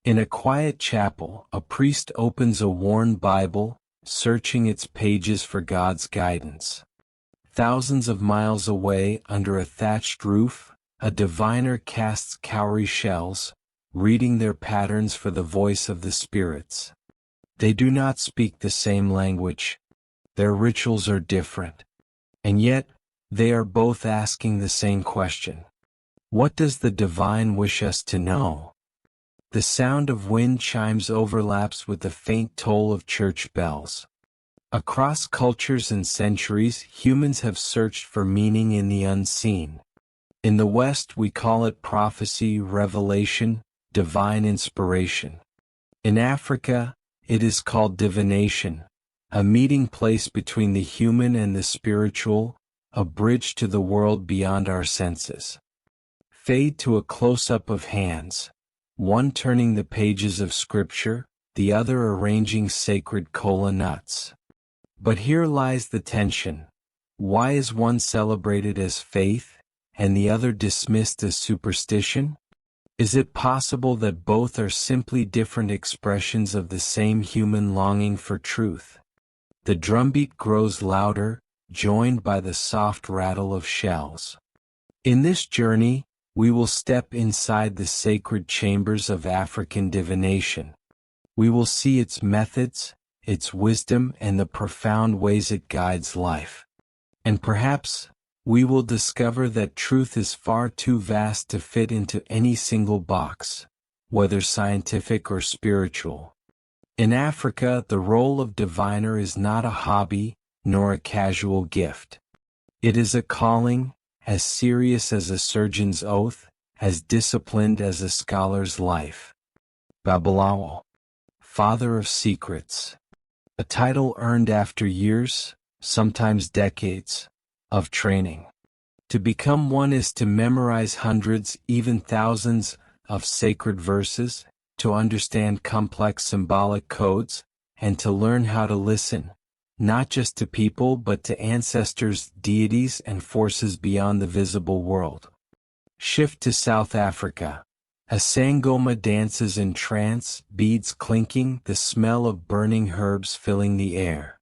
In a quiet chapel, a priest opens a worn Bible, searching its pages for God's guidance. Thousands of miles away, under a thatched roof, a diviner casts cowrie shells, reading their patterns for the voice of the spirits. They do not speak the same language. Their rituals are different. And yet, they are both asking the same question. What does the divine wish us to know? The sound of wind chimes overlaps with the faint toll of church bells. Across cultures and centuries, humans have searched for meaning in the unseen. In the West, we call it prophecy, revelation, divine inspiration. In Africa, it is called divination, a meeting place between the human and the spiritual, a bridge to the world beyond our senses. Fade to a close-up of hands, one turning the pages of Scripture, the other arranging sacred kola nuts. But here lies the tension. Why is one celebrated as faith, and the other dismissed as superstition? Is it possible that both are simply different expressions of the same human longing for truth? The drumbeat grows louder, joined by the soft rattle of shells. In this journey, we will step inside the sacred chambers of African divination. We will see its methods, its wisdom, and the profound ways it guides life. And perhaps, we will discover that truth is far too vast to fit into any single box, whether scientific or spiritual. In Africa, the role of diviner is not a hobby, nor a casual gift. It is a calling, as serious as a surgeon's oath, as disciplined as a scholar's life. Babalawo, Father of Secrets. A title earned after years, sometimes decades, of training. To become one is to memorize hundreds, even thousands, of sacred verses, to understand complex symbolic codes, and to learn how to listen, not just to people but to ancestors, deities, and forces beyond the visible world. Shift to South Africa. A sangoma dances in trance, beads clinking, the smell of burning herbs filling the air.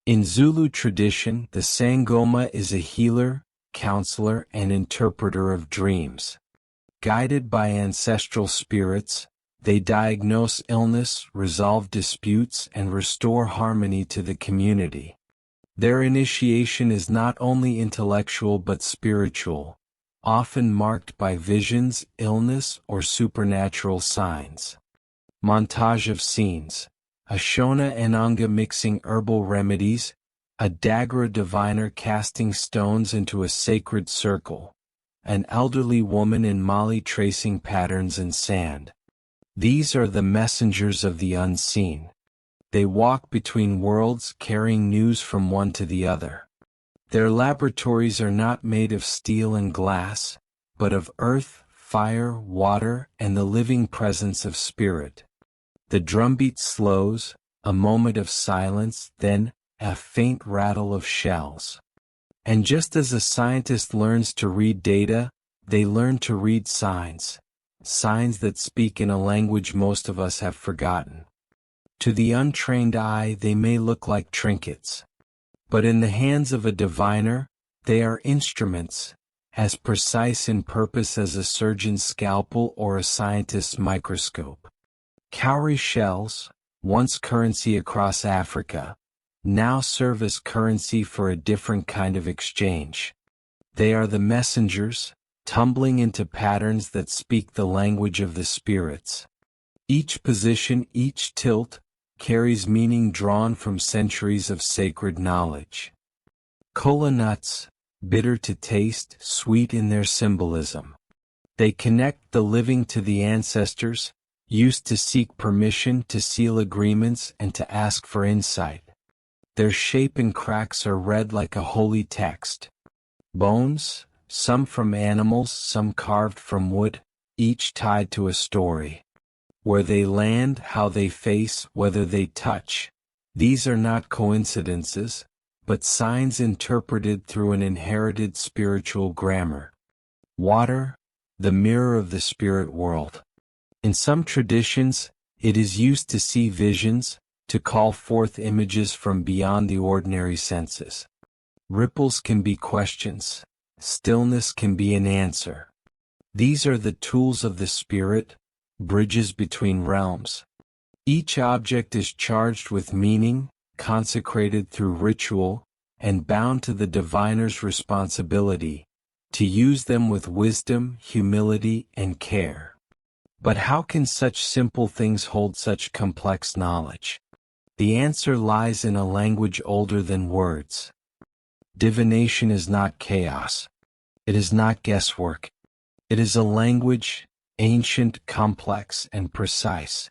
In Zulu tradition, the sangoma is a healer, counselor, and interpreter of dreams. Guided by ancestral spirits, they diagnose illness, resolve disputes, and restore harmony to the community. Their initiation is not only intellectual but spiritual, often marked by visions, illness, or supernatural signs. Montage of scenes. A Shona Enanga mixing herbal remedies, a Dagra diviner casting stones into a sacred circle, an elderly woman in Mali tracing patterns in sand. These are the messengers of the unseen. They walk between worlds, carrying news from one to the other. Their laboratories are not made of steel and glass, but of earth, fire, water, and the living presence of spirit. The drumbeat slows, a moment of silence, then, a faint rattle of shells. And just as a scientist learns to read data, they learn to read signs, signs that speak in a language most of us have forgotten. To the untrained eye, they may look like trinkets. But in the hands of a diviner, they are instruments, as precise in purpose as a surgeon's scalpel or a scientist's microscope. Cowrie shells, once currency across Africa, now serve as currency for a different kind of exchange. They are the messengers, tumbling into patterns that speak the language of the spirits. Each position, each tilt, carries meaning drawn from centuries of sacred knowledge. Kola nuts, bitter to taste, sweet in their symbolism. They connect the living to the ancestors, used to seek permission, to seal agreements, and to ask for insight. Their shape and cracks are read like a holy text. Bones, some from animals, some carved from wood, each tied to a story. Where they land, how they face, whether they touch. These are not coincidences, but signs interpreted through an inherited spiritual grammar. Water, the mirror of the spirit world. In some traditions, it is used to see visions, to call forth images from beyond the ordinary senses. Ripples can be questions. Stillness can be an answer. These are the tools of the spirit, bridges between realms. Each object is charged with meaning, consecrated through ritual, and bound to the diviner's responsibility, to use them with wisdom, humility, and care. But how can such simple things hold such complex knowledge? The answer lies in a language older than words. Divination is not chaos. It is not guesswork. It is a language, ancient, complex, and precise.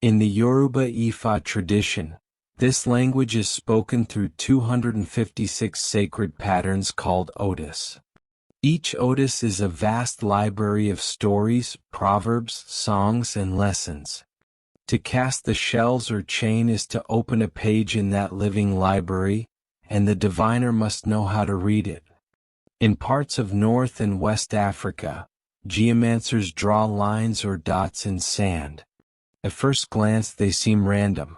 In the Yoruba Ifa tradition, this language is spoken through 256 sacred patterns called otis. Each otis is a vast library of stories, proverbs, songs, and lessons. To cast the shells or chain is to open a page in that living library, and the diviner must know how to read it. In parts of North and West Africa, geomancers draw lines or dots in sand. At first glance they seem random.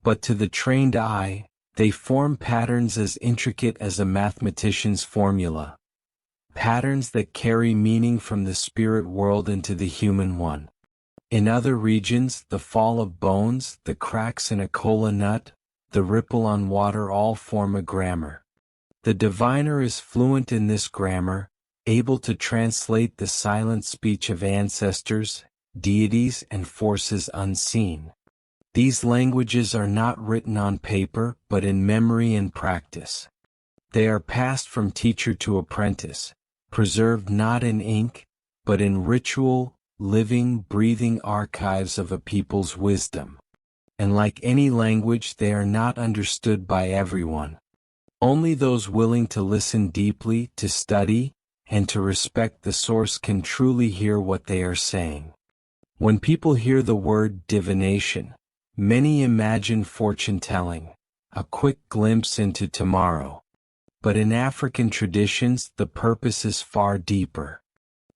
But to the trained eye, they form patterns as intricate as a mathematician's formula. Patterns that carry meaning from the spirit world into the human one. In other regions, the fall of bones, the cracks in a kola nut, the ripple on water all form a grammar. The diviner is fluent in this grammar, able to translate the silent speech of ancestors, deities, and forces unseen. These languages are not written on paper, but in memory and practice. They are passed from teacher to apprentice, preserved not in ink, but in ritual, living, breathing archives of a people's wisdom. And like any language, they are not understood by everyone. Only those willing to listen deeply, to study, and to respect the source can truly hear what they are saying. When people hear the word divination, many imagine fortune-telling, a quick glimpse into tomorrow. But in African traditions, the purpose is far deeper.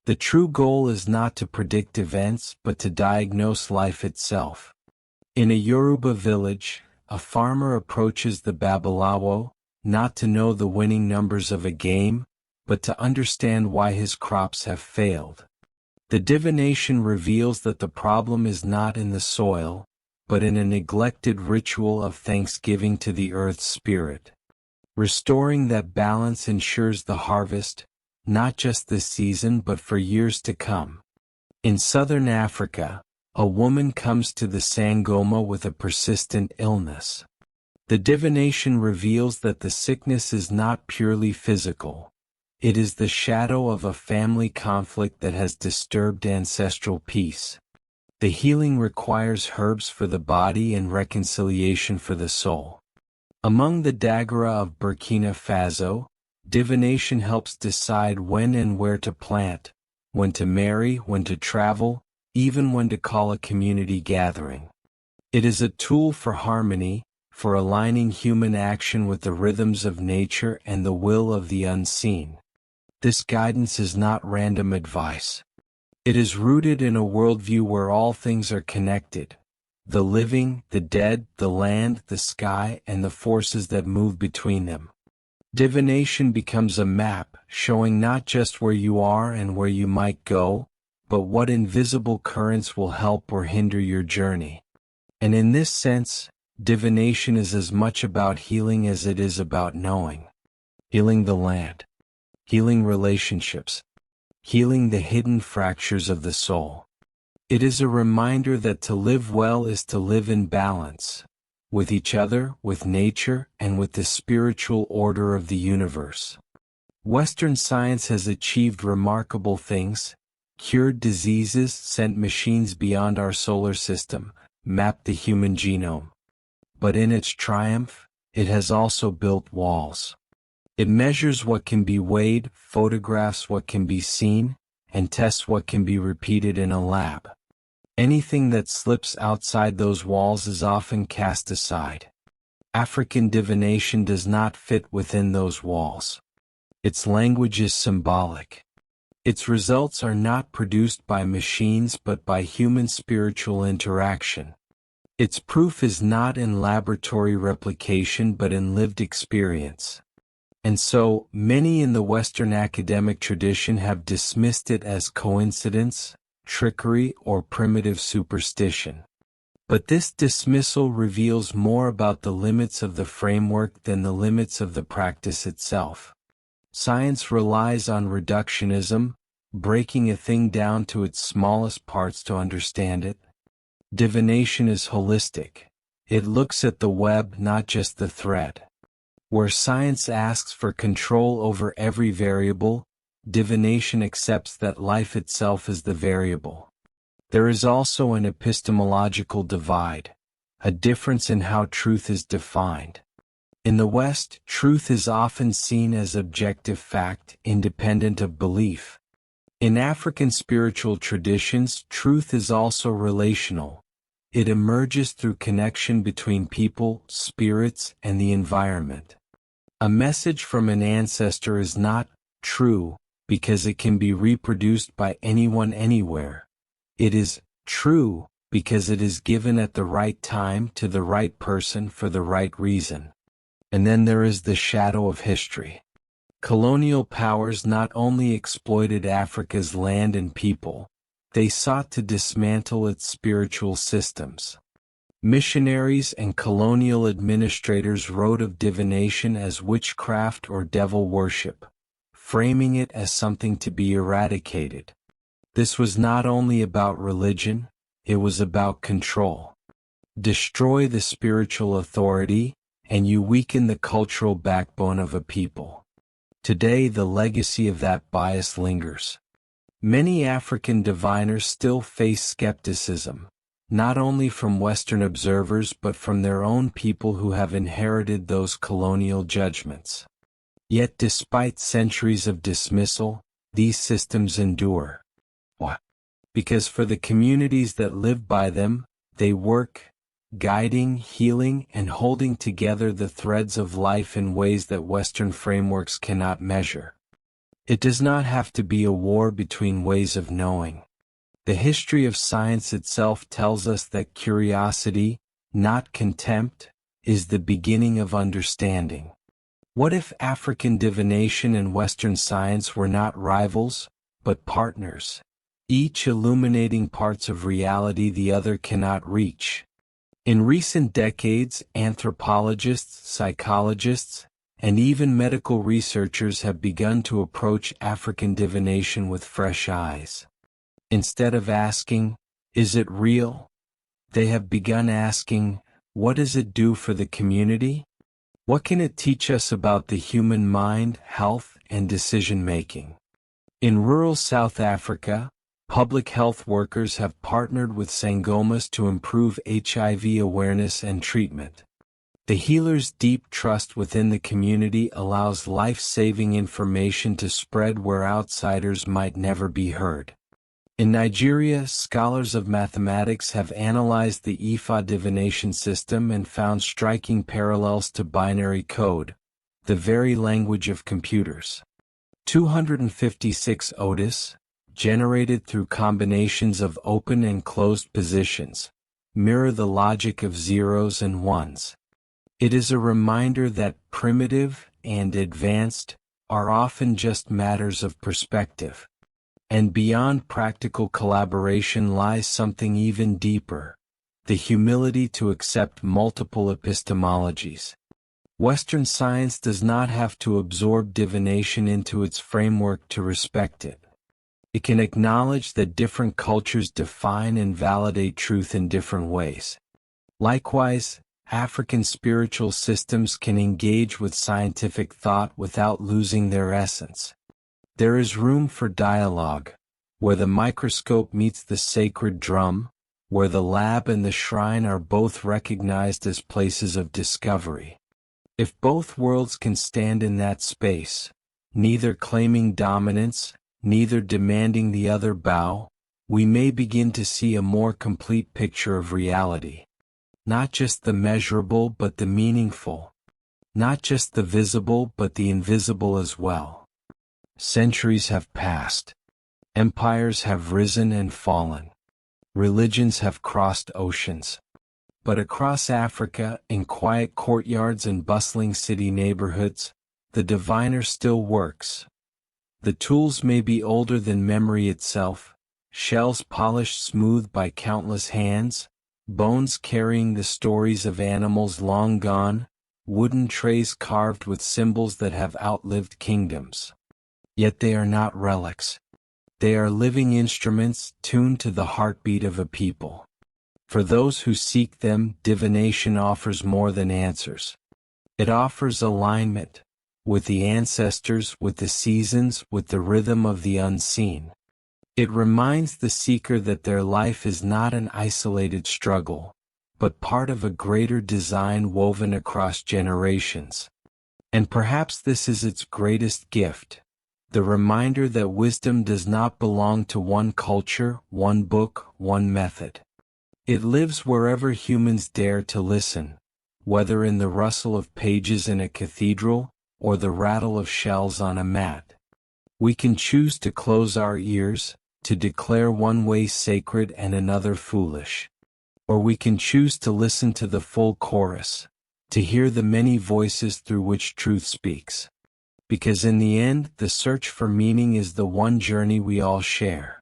The true goal is not to predict events, but to diagnose life itself. In a Yoruba village, a farmer approaches the Babalawo, not to know the winning numbers of a game, but to understand why his crops have failed. The divination reveals that the problem is not in the soil, but in a neglected ritual of thanksgiving to the earth's spirit. Restoring that balance ensures the harvest, not just this season but for years to come. In southern Africa, a woman comes to the Sangoma with a persistent illness. The divination reveals that the sickness is not purely physical. It is the shadow of a family conflict that has disturbed ancestral peace. The healing requires herbs for the body and reconciliation for the soul. Among the Dagara of Burkina Faso, divination helps decide when and where to plant, when to marry, when to travel, even when to call a community gathering. It is a tool for harmony, for aligning human action with the rhythms of nature and the will of the unseen. This guidance is not random advice. It is rooted in a worldview where all things are connected: the living, the dead, the land, the sky, and the forces that move between them. Divination becomes a map, showing not just where you are and where you might go, but what invisible currents will help or hinder your journey. And in this sense, divination is as much about healing as it is about knowing. Healing the land. Healing relationships. Healing the hidden fractures of the soul. It is a reminder that to live well is to live in balance, with each other, with nature, and with the spiritual order of the universe. Western science has achieved remarkable things, cured diseases, sent machines beyond our solar system, mapped the human genome. But in its triumph, it has also built walls. It measures what can be weighed, photographs what can be seen, and tests what can be repeated in a lab. Anything that slips outside those walls is often cast aside. African divination does not fit within those walls. Its language is symbolic. Its results are not produced by machines but by human spiritual interaction. Its proof is not in laboratory replication but in lived experience. And so, many in the Western academic tradition have dismissed it as coincidence, trickery, or primitive superstition. But this dismissal reveals more about the limits of the framework than the limits of the practice itself. Science relies on reductionism, breaking a thing down to its smallest parts to understand it. Divination is holistic. It looks at the web, not just the thread. Where science asks for control over every variable, divination accepts that life itself is the variable. There is also an epistemological divide, a difference in how truth is defined. In the West, truth is often seen as objective fact, independent of belief. In African spiritual traditions, truth is also relational. It emerges through connection between people, spirits, and the environment. A message from an ancestor is not true because it can be reproduced by anyone anywhere. It is true because it is given at the right time to the right person for the right reason. And then there is the shadow of history. Colonial powers not only exploited Africa's land and people, they sought to dismantle its spiritual systems. Missionaries and colonial administrators wrote of divination as witchcraft or devil worship, framing it as something to be eradicated. This was not only about religion, it was about control. Destroy the spiritual authority, and you weaken the cultural backbone of a people. Today the legacy of that bias lingers. Many African diviners still face skepticism, not only from Western observers but from their own people who have inherited those colonial judgments. Yet despite centuries of dismissal, these systems endure. Why? Because for the communities that live by them, they work, guiding, healing, and holding together the threads of life in ways that Western frameworks cannot measure. It does not have to be a war between ways of knowing. The history of science itself tells us that curiosity, not contempt, is the beginning of understanding. What if African divination and Western science were not rivals, but partners, each illuminating parts of reality the other cannot reach? In recent decades, anthropologists, psychologists, and even medical researchers have begun to approach African divination with fresh eyes. Instead of asking, "Is it real?" they have begun asking, "What does it do for the community? What can it teach us about the human mind, health, and decision-making?" In rural South Africa, public health workers have partnered with sangomas to improve HIV awareness and treatment. The healer's deep trust within the community allows life-saving information to spread where outsiders might never be heard. In Nigeria, scholars of mathematics have analyzed the Ifa divination system and found striking parallels to binary code, the very language of computers. 256 Otis, generated through combinations of open and closed positions, mirror the logic of zeros and ones. It is a reminder that primitive and advanced are often just matters of perspective. And beyond practical collaboration lies something even deeper, the humility to accept multiple epistemologies. Western science does not have to absorb divination into its framework to respect it. It can acknowledge that different cultures define and validate truth in different ways. Likewise, African spiritual systems can engage with scientific thought without losing their essence. There is room for dialogue, where the microscope meets the sacred drum, where the lab and the shrine are both recognized as places of discovery. If both worlds can stand in that space, neither claiming dominance, neither demanding the other bow, we may begin to see a more complete picture of reality. Not just the measurable but the meaningful. Not just the visible but the invisible as well. Centuries have passed. Empires have risen and fallen. Religions have crossed oceans. But across Africa, in quiet courtyards and bustling city neighborhoods, the diviner still works. The tools may be older than memory itself, shells polished smooth by countless hands, bones carrying the stories of animals long gone, wooden trays carved with symbols that have outlived kingdoms. Yet they are not relics. They are living instruments tuned to the heartbeat of a people. For those who seek them, divination offers more than answers. It offers alignment, with the ancestors, with the seasons, with the rhythm of the unseen. It reminds the seeker that their life is not an isolated struggle, but part of a greater design woven across generations. And perhaps this is its greatest gift, the reminder that wisdom does not belong to one culture, one book, one method. It lives wherever humans dare to listen, whether in the rustle of pages in a cathedral, or the rattle of shells on a mat. We can choose to close our ears, to declare one way sacred and another foolish. Or we can choose to listen to the full chorus, to hear the many voices through which truth speaks. Because in the end, the search for meaning is the one journey we all share.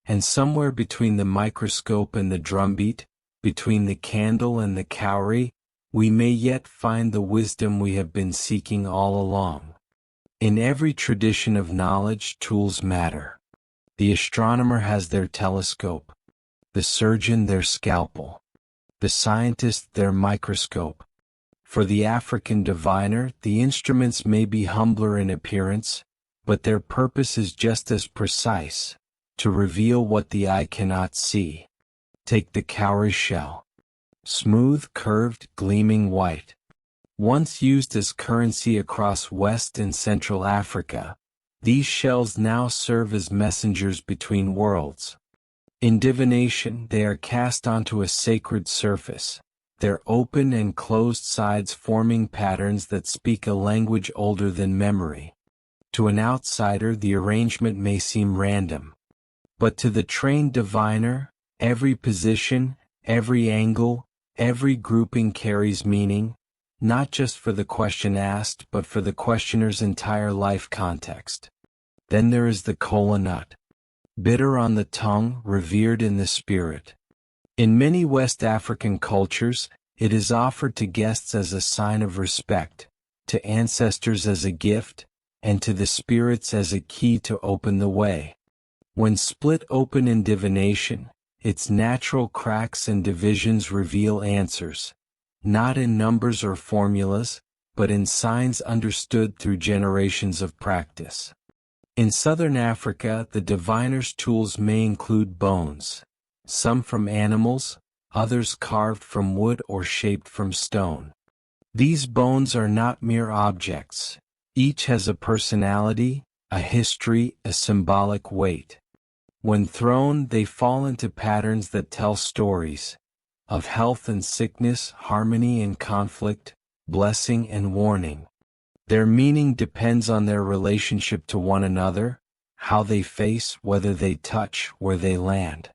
And somewhere between the microscope and the drumbeat, between the candle and the cowrie, we may yet find the wisdom we have been seeking all along. In every tradition of knowledge, tools matter. The astronomer has their telescope, the surgeon their scalpel, the scientist their microscope. For the African diviner, the instruments may be humbler in appearance, but their purpose is just as precise, to reveal what the eye cannot see. Take the cowrie shell. Smooth, curved, gleaming white. Once used as currency across West and Central Africa, these shells now serve as messengers between worlds. In divination, they are cast onto a sacred surface, their open and closed sides forming patterns that speak a language older than memory. To an outsider, the arrangement may seem random. But to the trained diviner, every position, every angle, every grouping carries meaning, not just for the question asked, but for the questioner's entire life context. Then there is the kola nut. Bitter on the tongue, revered in the spirit. In many West African cultures, it is offered to guests as a sign of respect, to ancestors as a gift, and to the spirits as a key to open the way. When split open in divination, its natural cracks and divisions reveal answers, not in numbers or formulas, but in signs understood through generations of practice. In southern Africa, the diviner's tools may include bones, some from animals, others carved from wood or shaped from stone. These bones are not mere objects. Each has a personality, a history, a symbolic weight. When thrown, they fall into patterns that tell stories of health and sickness, harmony and conflict, blessing and warning. Their meaning depends on their relationship to one another, how they face, whether they touch, where they land.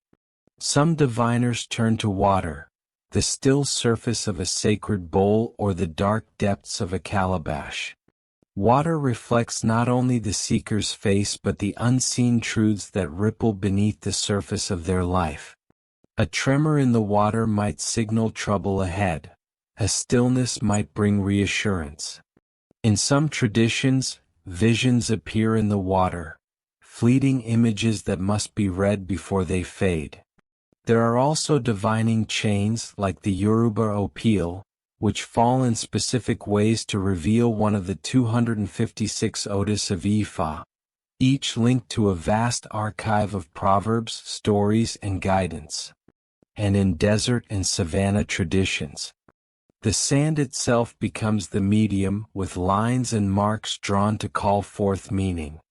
Some diviners turn to water, the still surface of a sacred bowl or the dark depths of a calabash. Water reflects not only the seeker's face but the unseen truths that ripple beneath the surface of their life. A tremor in the water might signal trouble ahead. A stillness might bring reassurance. In some traditions, visions appear in the water, fleeting images that must be read before they fade. There are also divining chains like the Yoruba Opil, which fall in specific ways to reveal one of the 256 Odes of Ifa, each linked to a vast archive of proverbs, stories, and guidance. And in desert and savanna traditions, the sand itself becomes the medium, with lines and marks drawn to call forth meaning.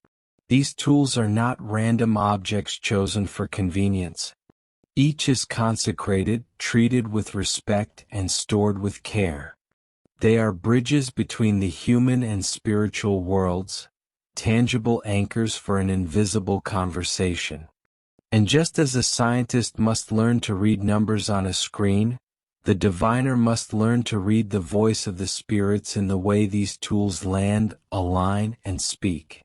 These tools are not random objects chosen for convenience. Each is consecrated, treated with respect, and stored with care. They are bridges between the human and spiritual worlds, tangible anchors for an invisible conversation. And just as a scientist must learn to read numbers on a screen, the diviner must learn to read the voice of the spirits in the way these tools land, align, and speak.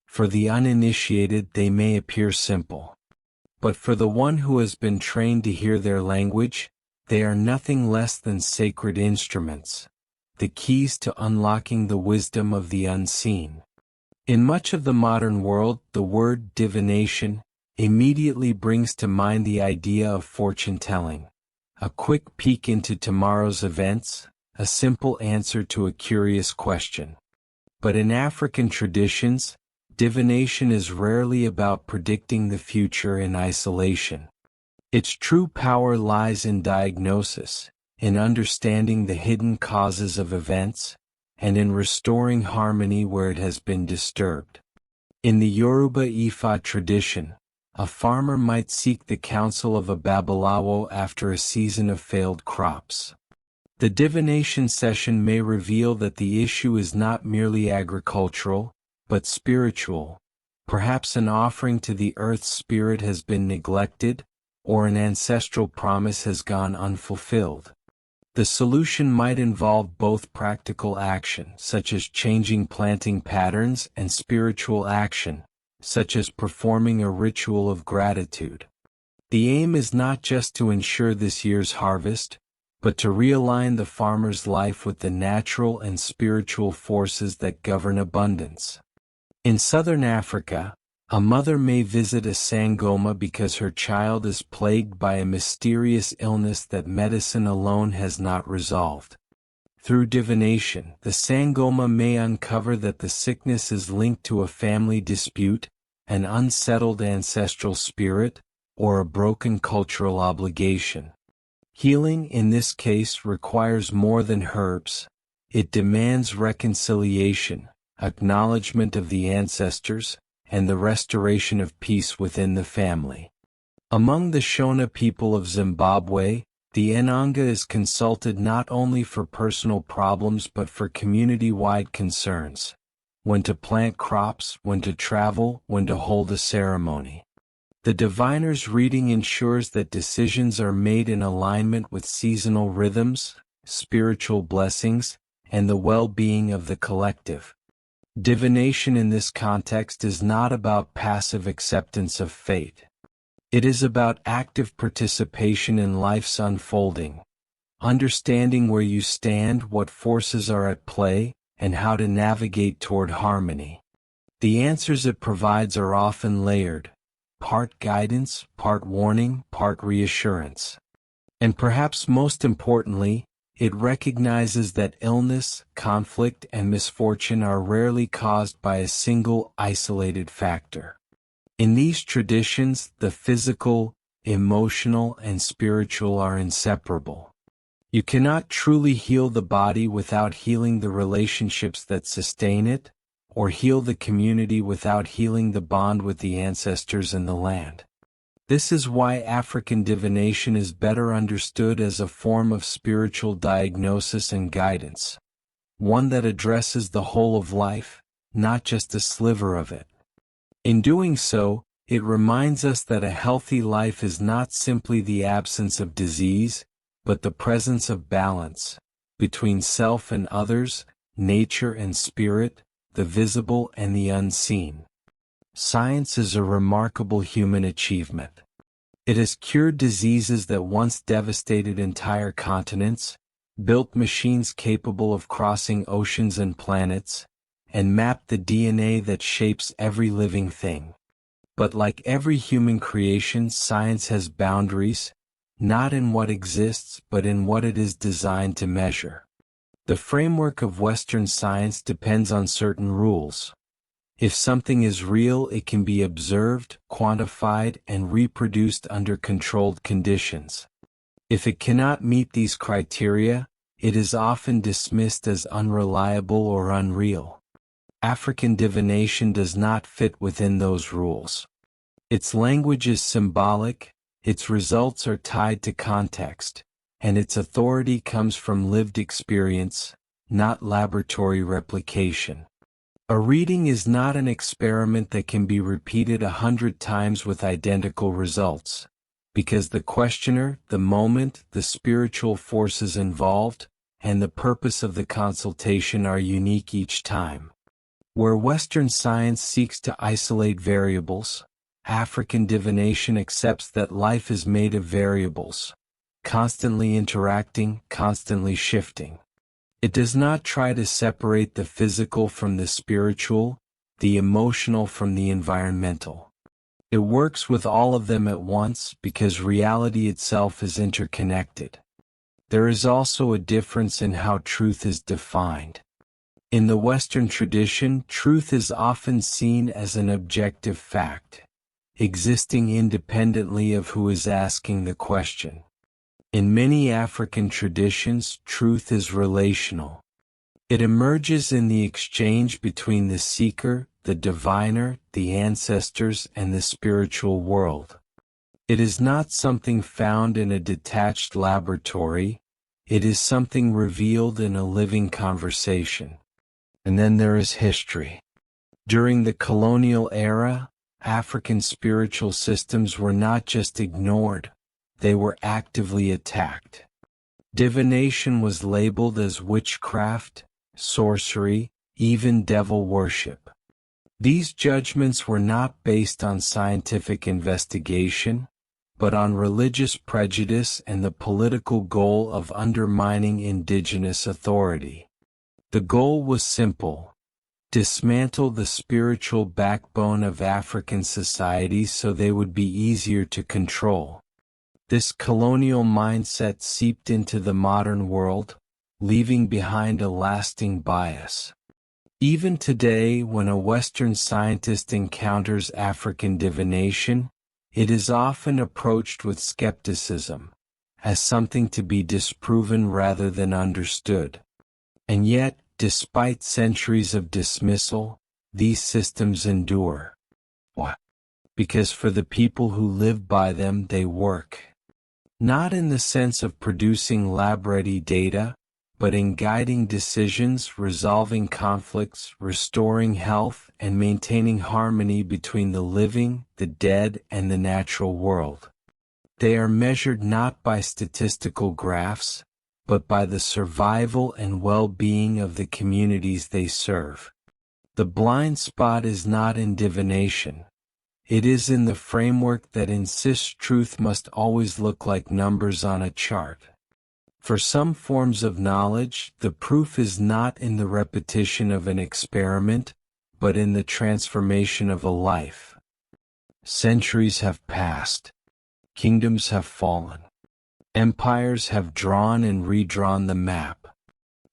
For the uninitiated they may appear simple. But for the one who has been trained to hear their language, they are nothing less than sacred instruments, the keys to unlocking the wisdom of the unseen. In much of the modern world, the word divination immediately brings to mind the idea of fortune-telling, a quick peek into tomorrow's events, a simple answer to a curious question. But in African traditions, divination is rarely about predicting the future in isolation. Its true power lies in diagnosis, in understanding the hidden causes of events, and in restoring harmony where it has been disturbed. In the Yoruba Ifa tradition, a farmer might seek the counsel of a babalawo after a season of failed crops. The divination session may reveal that the issue is not merely agricultural, but spiritual. Perhaps an offering to the earth spirit has been neglected, or an ancestral promise has gone unfulfilled. The solution might involve both practical action, such as changing planting patterns, and spiritual action, such as performing a ritual of gratitude. The aim is not just to ensure this year's harvest, but to realign the farmer's life with the natural and spiritual forces that govern abundance. In southern Africa, a mother may visit a sangoma because her child is plagued by a mysterious illness that medicine alone has not resolved. Through divination, the sangoma may uncover that the sickness is linked to a family dispute, an unsettled ancestral spirit, or a broken cultural obligation. Healing in this case requires more than herbs. It demands reconciliation, acknowledgement of the ancestors, and the restoration of peace within the family. Among the Shona people of Zimbabwe, the Enanga is consulted not only for personal problems but for community-wide concerns: when to plant crops, when to travel, when to hold a ceremony. The diviner's reading ensures that decisions are made in alignment with seasonal rhythms, spiritual blessings, and the well-being of the collective. Divination in this context is not about passive acceptance of fate. It is about active participation in life's unfolding, understanding where you stand, what forces are at play, and how to navigate toward harmony. The answers it provides are often layered, part guidance, part warning, part reassurance. And perhaps most importantly, it recognizes that illness, conflict, and misfortune are rarely caused by a single, isolated factor. In these traditions, the physical, emotional, and spiritual are inseparable. You cannot truly heal the body without healing the relationships that sustain it, or heal the community without healing the bond with the ancestors and the land. This is why African divination is better understood as a form of spiritual diagnosis and guidance, one that addresses the whole of life, not just a sliver of it. In doing so, it reminds us that a healthy life is not simply the absence of disease, but the presence of balance between self and others, nature and spirit, the visible and the unseen. Science is a remarkable human achievement. It has cured diseases that once devastated entire continents, built machines capable of crossing oceans and planets, and mapped the DNA that shapes every living thing. But like every human creation, science has boundaries, not in what exists but in what it is designed to measure. The framework of Western science depends on certain rules. If something is real, it can be observed, quantified, and reproduced under controlled conditions. If it cannot meet these criteria, it is often dismissed as unreliable or unreal. African divination does not fit within those rules. Its language is symbolic, its results are tied to context, and its authority comes from lived experience, not laboratory replication. A reading is not an experiment that can be repeated 100 times with identical results, because the questioner, the moment, the spiritual forces involved, and the purpose of the consultation are unique each time. Where Western science seeks to isolate variables, African divination accepts that life is made of variables, constantly interacting, constantly shifting. It does not try to separate the physical from the spiritual, the emotional from the environmental. It works with all of them at once because reality itself is interconnected. There is also a difference in how truth is defined. In the Western tradition, truth is often seen as an objective fact, existing independently of who is asking the question. In many African traditions, truth is relational. It emerges in the exchange between the seeker, the diviner, the ancestors, and the spiritual world. It is not something found in a detached laboratory, it is something revealed in a living conversation. And then there is history. During the colonial era, African spiritual systems were not just ignored, they were actively attacked. Divination was labeled as witchcraft, sorcery, even devil worship. These judgments were not based on scientific investigation, but on religious prejudice and the political goal of undermining indigenous authority. The goal was simple: dismantle the spiritual backbone of African society so they would be easier to control. This colonial mindset seeped into the modern world, leaving behind a lasting bias. Even today, when a Western scientist encounters African divination, it is often approached with skepticism, as something to be disproven rather than understood. And yet, despite centuries of dismissal, these systems endure. Why? Because for the people who live by them, they work. Not in the sense of producing lab-ready data, but in guiding decisions, resolving conflicts, restoring health, and maintaining harmony between the living, the dead, and the natural world. They are measured not by statistical graphs, but by the survival and well-being of the communities they serve. The blind spot is not in divination. It is in the framework that insists truth must always look like numbers on a chart. For some forms of knowledge, the proof is not in the repetition of an experiment, but in the transformation of a life. Centuries have passed. Kingdoms have fallen. Empires have drawn and redrawn the map.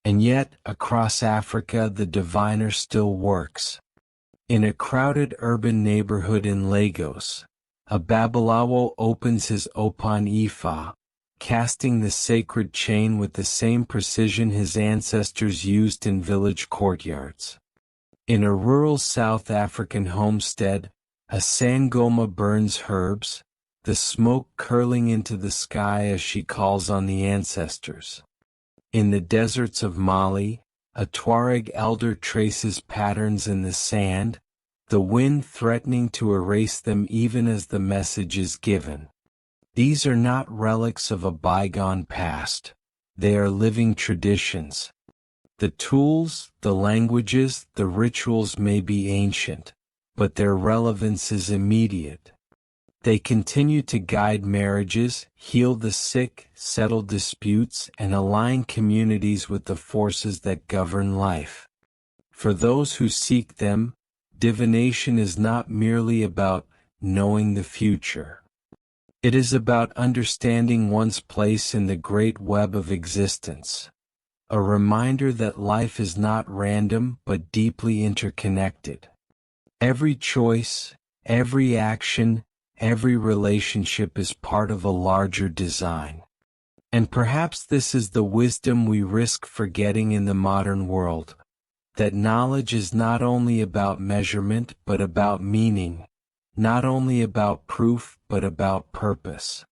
And yet, across Africa, the diviner still works. In a crowded urban neighborhood in Lagos, a Babalawo opens his Opan Ifa, casting the sacred chain with the same precision his ancestors used in village courtyards. In a rural South African homestead, a Sangoma burns herbs, the smoke curling into the sky as she calls on the ancestors. In the deserts of Mali, a Tuareg elder traces patterns in the sand, the wind threatening to erase them even as the message is given. These are not relics of a bygone past, they are living traditions. The tools, the languages, the rituals may be ancient, but their relevance is immediate. They continue to guide marriages, heal the sick, settle disputes, and align communities with the forces that govern life. For those who seek them, divination is not merely about knowing the future. It is about understanding one's place in the great web of existence. A reminder that life is not random but deeply interconnected. Every choice, every action, every relationship is part of a larger design. And perhaps this is the wisdom we risk forgetting in the modern world, that knowledge is not only about measurement but about meaning, not only about proof but about purpose.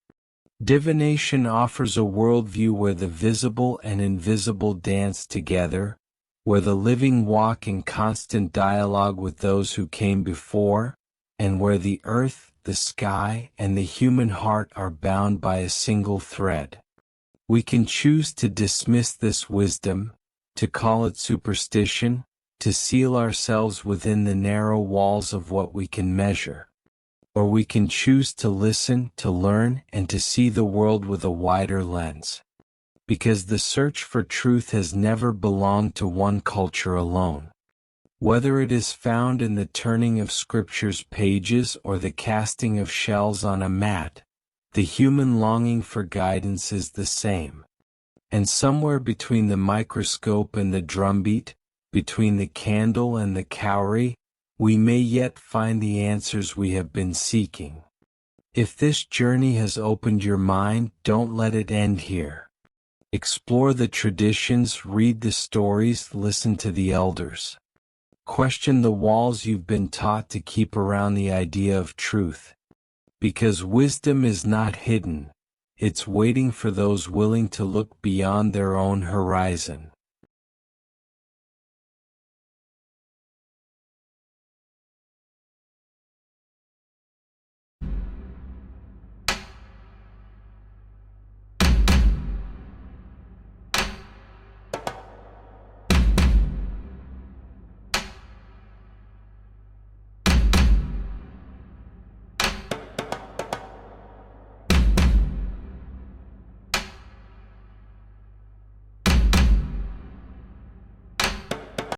Divination offers a worldview where the visible and invisible dance together, where the living walk in constant dialogue with those who came before, and where the earth, the sky, and the human heart are bound by a single thread. We can choose to dismiss this wisdom, to call it superstition, to seal ourselves within the narrow walls of what we can measure. Or we can choose to listen, to learn, and to see the world with a wider lens. Because the search for truth has never belonged to one culture alone. Whether it is found in the turning of Scripture's pages or the casting of shells on a mat, the human longing for guidance is the same. And somewhere between the microscope and the drumbeat, between the candle and the cowrie, we may yet find the answers we have been seeking. If this journey has opened your mind, don't let it end here. Explore the traditions, read the stories, listen to the elders. Question the walls you've been taught to keep around the idea of truth. Because wisdom is not hidden, it's waiting for those willing to look beyond their own horizon.